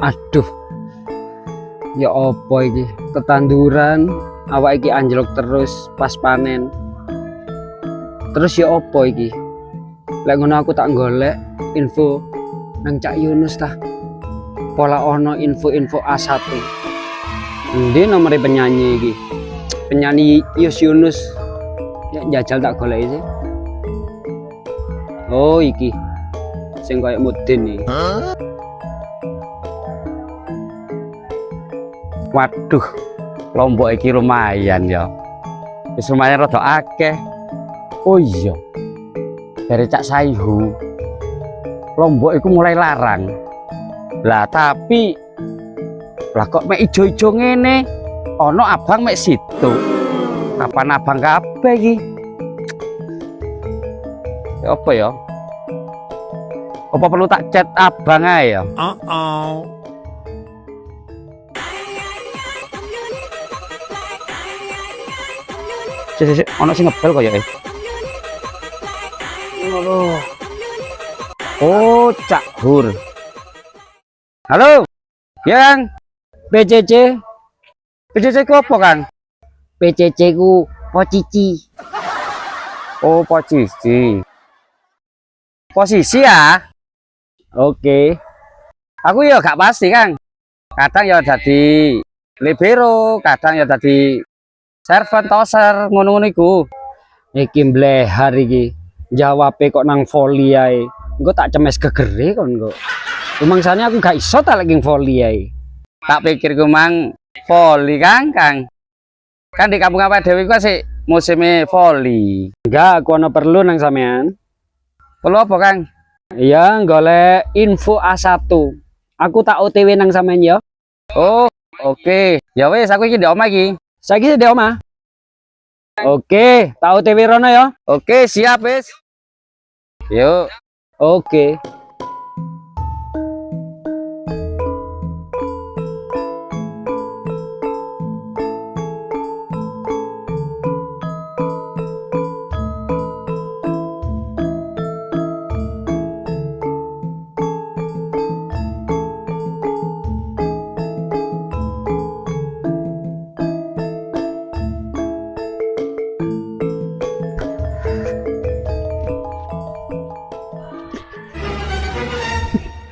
Aduh, ya opo iki? Tetanduran, awak iki anjlok terus pas panen. Terus ya opo iki? Lek ngono aku tak golek info nang Cak Yunus tah. Pola ono info-info A1. Endi nomor penyanyi iki? Penyanyi Yunus. Ya jajal tak golek sih. Oh iki. Sing koyo Mudin iki. Waduh, Lombok iki lumayan ya. Wis lumayan rada akeh. Oh iya. Dari Cak Saihu. Lombok iku mulai larang. Lah tapi lah kok mek ijo-ijo ngene? Ono abang mek situ. Kapan abang kabeh iki? Ya apa ya? Apa perlu tak chat abang ae ya? Sik, ono sing ngebel kaya Oh, Cak Hur. Halo. Yang PCC, PCC ku apa, Kang? PCC ku Pocici. Oh, posisi. Posisi ya? Oke. Aku ya gak pasti, Kang. Kadang ya dadi libero, kadang ya dadi servant toser ngono-ngono iku. Iki mblehar iki. Jawabe kok nang volley ae. Engko tak cemes gegere kon kok. Rumangsane aku gak iso tak lagi volley ae. Tak pikir ku mang voli, Kang. Kan di kampung apa dhewe ku sik musimnya voli. Enggak, aku ono perlu nang sampean. Perlu apa, Kang? Iya, golek info A1. Aku tak OTW nang sampean ya. Oh, oke. Ya wis, aku iki ndek omah iki. Saiki di omah. Oke, tak OTW rono ya. Oke, siap wis. Yuk. Oke.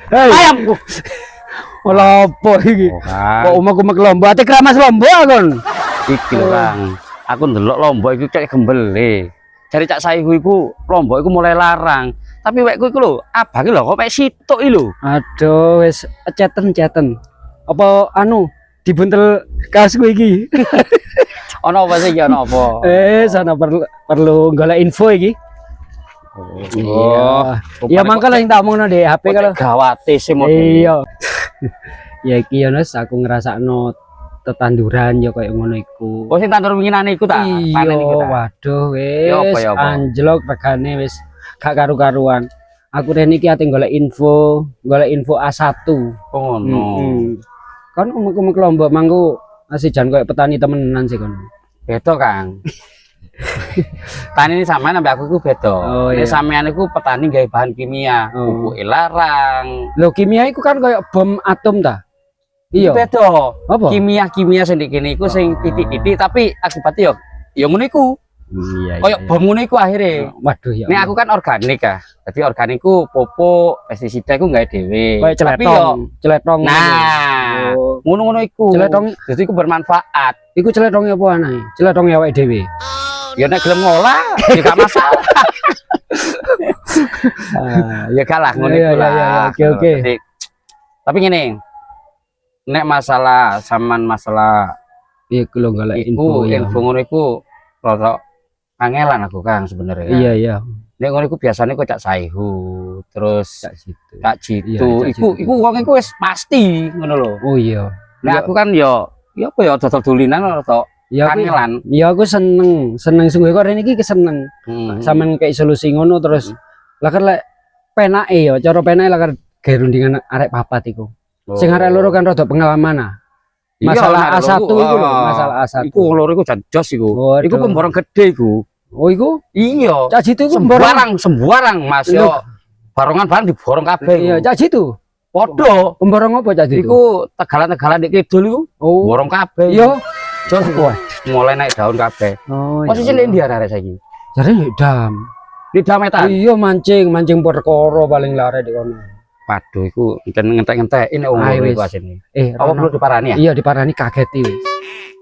Hei, ayamku. Olah apa iki? Kok omahku mek Lombok, ate kramas Lombok kon. Iki lho, Kang. Aku ndelok Lombok iku cek gembele. Jare Cak Saihu iku Lombok iku mulai larang. Tapi wekku iku lho, abange lho kok mek situk iki lho. Aduh, wis ceten. Apa anu dibuntel kasku iki? Ono apa sih iki ono apa? Sana perlu golek info iki. Oh, iya mangka lah yang tak omongno di HP kalau gawate sih model. Iya. Ya iki ya Nes, aku ngrasakno tetanduran ya koyo ngono iku. Oh sing tandur winginane iku tak panen iku ta. Waduh Ya wis apa? anjlok regane wis gak karu-karuan. Aku rene iki ate golek info A1. Oh ngono. Kan omong Lombok mangku masih jan koyo petani temenan sih kon. Beda, Kang. Tani ini sampean ambek aku iku beda. Oh, Nek iya. sampean iku petani gawe bahan kimia, pupuke larang. Lho kimia iku kan koyo bom atom ta? Iya. Beda. Apa? Kimia sing dikene iku sing titik-titik tapi akibatnya ya ngono iku. Iya. Koyo bom ngono iku akhire. Waduh ya. Nek aku kan organik ya. Jadi organikku pupuk, pestisida iku gawe dhewe. Koyo celetong. Nah, ngono-ngono iku. Celetong. Jadi iku bermanfaat. Iku celetongnya apa anae? Celetongnya awake dhewe. Ya nek gelem ngolah ya gak masalah. Ya kalah ngono iku lah. Oke. Jadi, tapi ngene. Nek masalah Iku lho golek info ngono iku rada kangelan aku Kang sebenarnya. Iya. Nek ngono iku biasane kok Cak Saihu, terus Cak Jitu. Iku wong iku wis pasti ngono lho. Oh iya. Nek aku kan ya apa ya dodol dolinan rada kangelan. Ya aku seneng sungguh kok rene iki keseneng. Sampeyan kayak solusi ngono terus lah kan lek penake ya cara penake lah kan gawe rundingan arek papat iku. Sing arek loro kan rada pengalaman ah. Masalah A1 iku lho, masalah A1. Iku loro iku jan jos iku. Iku pemborong gede iku. Oh iku? Iya. Cak Jitu iku sembarang Mas yo. Barongan barang diborong kabeh. Iya, Cak Jitu. Podo. Pemborong apa jadi itu? Iku tegalan-tegalan di kidul iku. Oh, Borong kabeh. iya. Terus wah, mulai naik daun kabeh. Oh, Posisi iya. ndi arek saiki? Jare nek dam. Di dametan. Iya mancing perkara paling lare di kono. Waduh, iku ngentek-ngentekin nek Ayo, umur wis. iku asine. Apa Apa perlu diparani ya? Iya diparani kaget wis.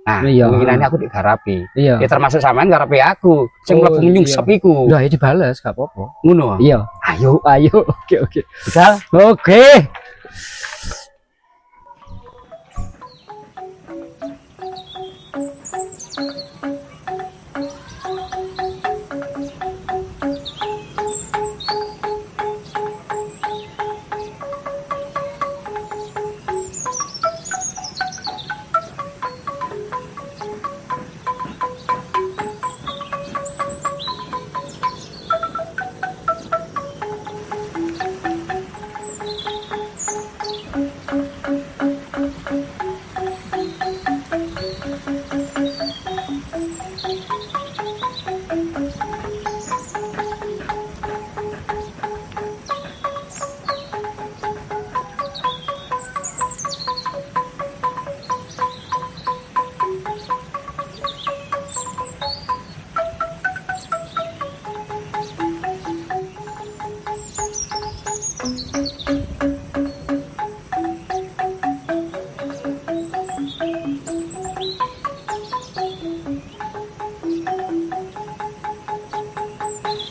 Nah, Iya. kemungkinannya aku digarapi. Iya. Ya termasuk sampean garapi aku. Sing Oh, mlebu nyungsep iya. iku. Udah ya dibales gak apa-apa. Ngono. Iya. Ayo. Oke. Bisa. Oke.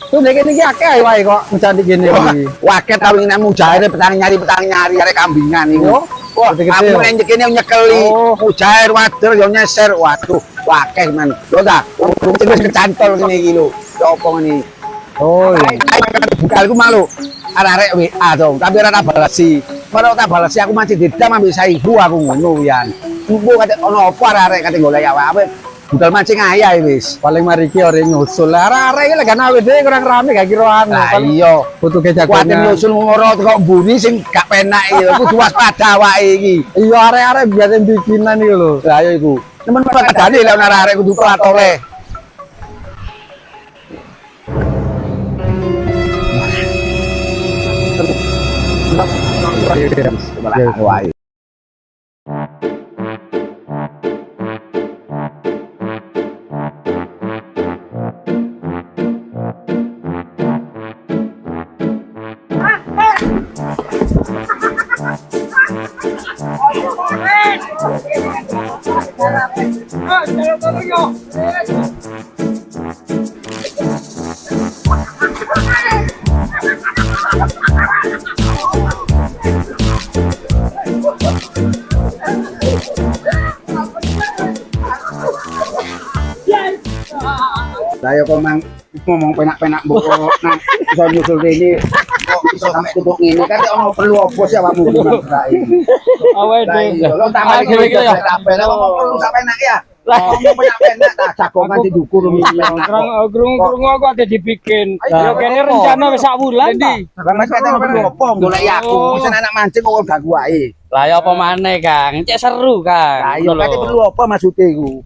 Tuh nek iki akeh wae kok mencandi gini iki. Waket kawinane mujair petani nyari arek kambingan iku. Wah, gede-gede aku ya? nyekene nyekeli. Oh. Mujair wader yo nyeser. Waduh, wakeh man. Lho ta, wis kecantol ngene iki lho. Ya apa ngene. Oh iya. Bukalku malu. Arek-arek WA dong, tapi ora tak balesi. Ora tak balesi aku masih didam ambek saibu aku ngono yan. Engko kate ono apa arek-arek kate golek awake. Budal mancing ayah wis. Paling mari iki ora nyusul. Arek-arek iki lek ana awake kurang rame gak kira anu. Nah iya. Butuh Kuatin kejagaan. nyusul ngoro kok mburi sing gak penak iki. Kudu waspada awake iki. Iya arek-arek biasa bikinan iki lho. Lah ya iku. Nemen padane lek ana arek kudu pelatole. Wah. Saya kok mang ngomong penak-penak mbok nang iso nyusul rene kok iso sampe tutuk ngene kan ono perlu apa sih awakmu iki mang iki. Awake Lah iya, lo tambah iki ya kabeh lha kok perlu sampe enak ya. Lah ngomong penak-penak tak jagongan didukur Krung aku ada dibikin. Ya kene rencana wis sak wulan ta. Bang Mas kate perlu apa golek aku wis anak mancing kok ganggu wae. Lah ya apa maneh, Kang? Cek seru, Kang. Lah iya kate perlu apa maksude iku.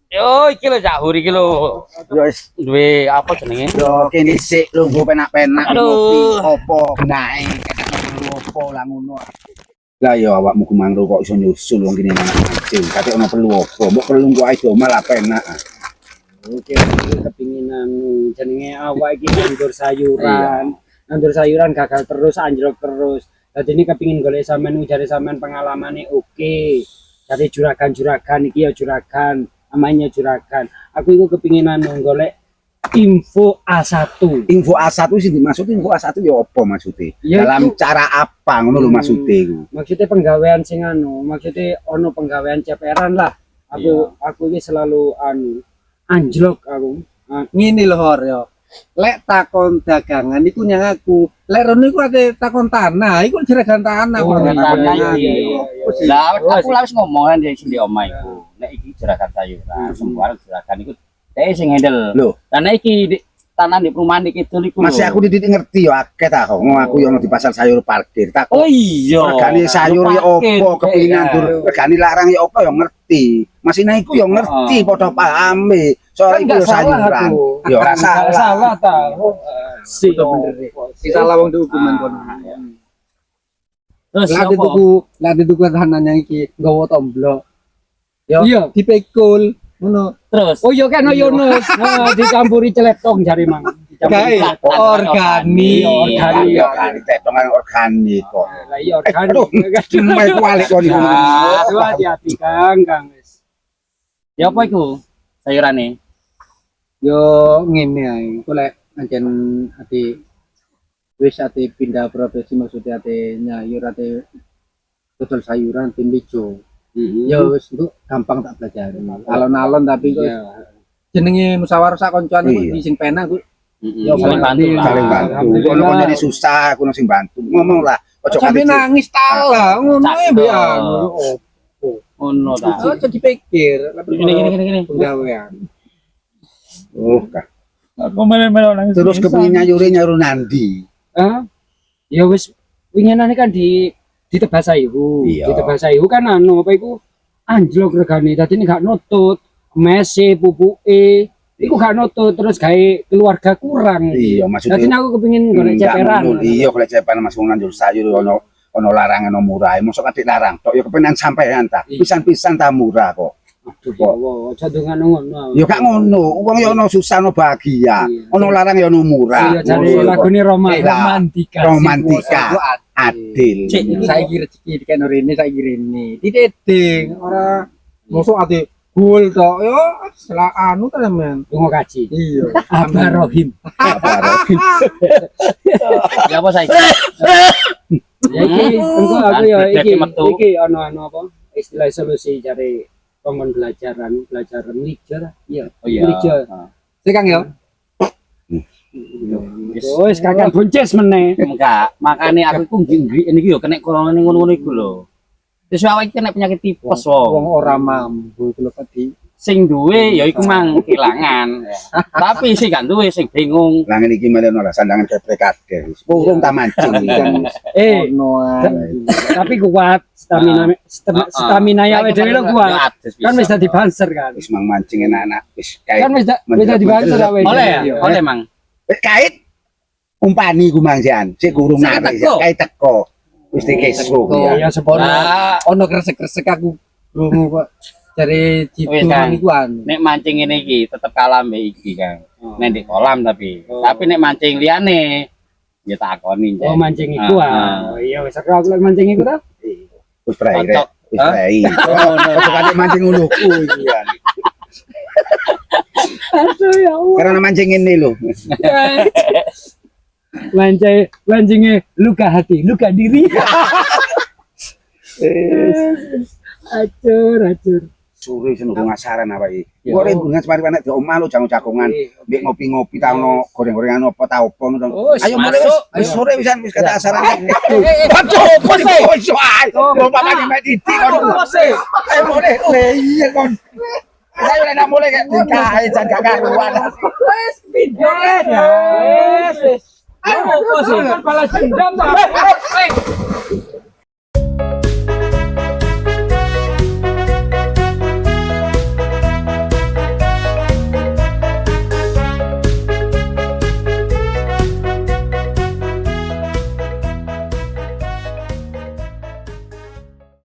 Yo iki lho Cak Hur iki lho. Yo wis Duwe apa jenenge? yo kene sik lho nggo penak-penak Aduh. apa genae perlu apa lah ngono. Lah ya awakmu kumangro kok iso nyusul wong kene anak mancing. Kate ono perlu apa? Mbok perlu engko ae domal apa enak. Oke, kepingin anu jenenge awak iki nandur sayuran. Nandur sayuran gagal terus, anjlok terus. Dadi ini kepingin golek sampean ujare sampean pengalamane oke. Dari juragan-juragan iki ya juragan, namanya juragan. Aku iku kepingin anu golek info A1. Info A1 sing dimaksud info A1 ya apa maksudnya? Ya Dalam itu- cara apa ngono lho maksudnya iku. Maksudnya penggawean sing anu, maksudnya ono penggawean ceperan lah. Aku iki selalu anu anjlok aku. Ngene lho Hor ya. Lek takon dagangan iku nyang aku. Lek rono iku ate takon tanah, iku jeragan tanah. Oh, Hor. tanah iki. Lah aku lawis ngomongan dari sing di omah iku. Nek iki juragan sayuran, sembarang juragan iku dhek sing handle. Lho. Karena iki tanah di perumahan di kidul iku. Masih aku dididik ngerti ya akeh ta kok. Aku yo ono di pasar sayur parkir. Tak Oh iya. regane sayur ya apa, kepengin Iya. nandur. Regane larang ya apa ya ngerti. Masih iku ya ngerti padha pahame. Soal iku ya sayuran. Ya ora salah. Salah ta. Si Salah wong dihukuman kono. Terus Lah apa? dituku tanahnya iki nggawa tomblok. Yo, Iya. dipikul ngono. Terus Oh iya kan Yunus, dicampuri celetong jari mang. Dicampuri Gae celetong. organik. Organik. Organik, tetongan organik kok. Lah iya organik. Cuma kualik kok niku. Aduh hati-hati Kang wis. ya apa iku? Sayurane. Yo ngene ae. Iku lek ancen ati wis ati pindah profesi maksudnya ati nyayur ati dodol sayuran tim lijo. Ya wis itu gampang tak pelajari. Alon-alon tapi kok jenenge musyawarah sak koncoan Iya. iki sing penak ku Ya saling bantu lah. Saling bantu. Kono kon jadi susah, aku sing bantu. Ngomong lah. Ojo sampe kali nangis talah ngono Cakep. ya mbak. Ono ta. Ojo dipikir. Gini. Penggawean. Oh, Kak. Aku melo nangis. Terus kepengin nyayur nandi. Hah? Ya wis winginane kan di Tebas Saihu. Iya. Di Tebas Saihu kan anu apa iku anjlok regane. Dadi nek gak nutut, mese pupuke iku gak nutut terus gawe keluarga kurang. Iya, maksudnya. Dadi aku kepengin golek ceperan. Iya, golek ceperan Mas wong nandur sayur ono larangan ono murah. Mosok atik larang tok ya kepenan sampean ta. Iya. Pisan-pisan ta murah kok. Aduh ya Allah, aja dengan ngono. Ya gak ngono. Wong ya ono susah ono bahagia. Iya. Ono larang ya ono murah. Iya jare Ngono kok. lagune Iya. Romantika. Iku Adil. Cek saiki rezeki dikene rene saiki rene. Didedeng ora mosok ati gol tok yo selah anu ta men. Tunggu kaji. Iya. Abah Rohim. Ya apa saiki? Ya iki engko aku ya Dadi iki metu. anu apa istilah solusi cari penggon belajaran lijo ta. Iya. Oh iya. Lijo. Sik Kang yo. Wis kakak buncis meneh. Enggak, makane aku iku nggih niki yo kena corona ngono-ngono iku lho. Wis awake kena penyakit tipes Wong wong. ora mampu iku lho tadi. Sing duwe ya iku mang kehilangan. Tapi sing gak duwe sing bingung. Lah ngene iki mele ono lah sandangan keprek kabeh. Urung ta mancing kan. Ono ae. Tapi kuat stamina ya awake dhewe lho kuat. Kan wis dadi banser kan. Wis mang mancing enak-enak wis kae. Kan wis dadi banser awake. Oleh ya? dhewe. Oleh mang. Kait umpani ku mangsian sik gurung Sik narik teko. kait teko wis dikesuk Ya ya seporo. Lah, Ono kresek-kresek aku krungu kok dari jitu Wis, Kang. niku anu. nek mancing ngene iki tetep kalah mbek iki, Kang. Nek di kolam tapi. Oh. Tapi nek mancing liyane ya tak akoni. Oh mancing iku ah. Oh iya wis aku lek mancing iku ta. wis prei Cocok. wis prei ojo kate mancing uluku iki ya Aduh ya Allah. karena mancing ini lho Mancingnya luka hati, luka diri. Acur. sore seneng ngasaran apa iki Ya. kok rembungan separi-pari di omah lu jangan cakungan mbek ngopi-ngopi ta ono goreng-gorengan apa ta opo ngono Oh, ayo mulai masuk. wis sore wisan wis kata asaran Waduh, kok iso ae lho papane mek titi kon ayo mulai iya kon saya udah nak mulai kayak kae jan gak karuan Ayo, kepala dendam.